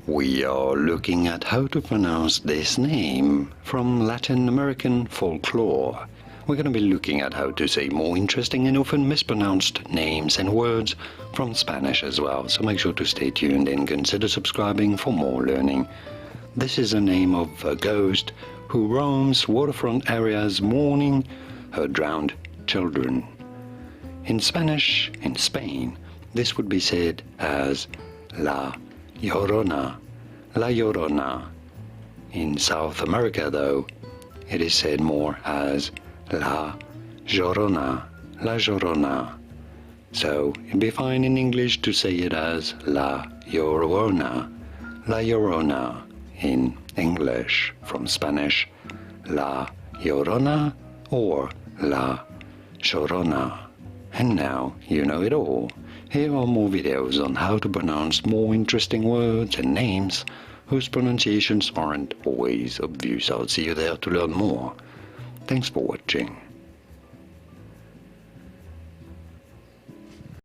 We are looking at how to pronounce this name from Latin American folklore. We're going to be looking at how to say more interesting and often mispronounced names and words from Spanish as well. So make sure to stay tuned and consider subscribing for more learning. This is the name of a ghost who roams waterfront areas mourning her drowned children. In Spanish, in Spain, this would be said as La Llorona, La Llorona. In South America, though, it is said more as La Llorona, La Llorona. So it'd be fine in English to say it as La Llorona, La Llorona in English. From Spanish, La Llorona or La Llorona. And now you know it all. Here are more videos on how to pronounce more interesting words and names whose pronunciations aren't always obvious. I'll see you there to learn more. Thanks for watching.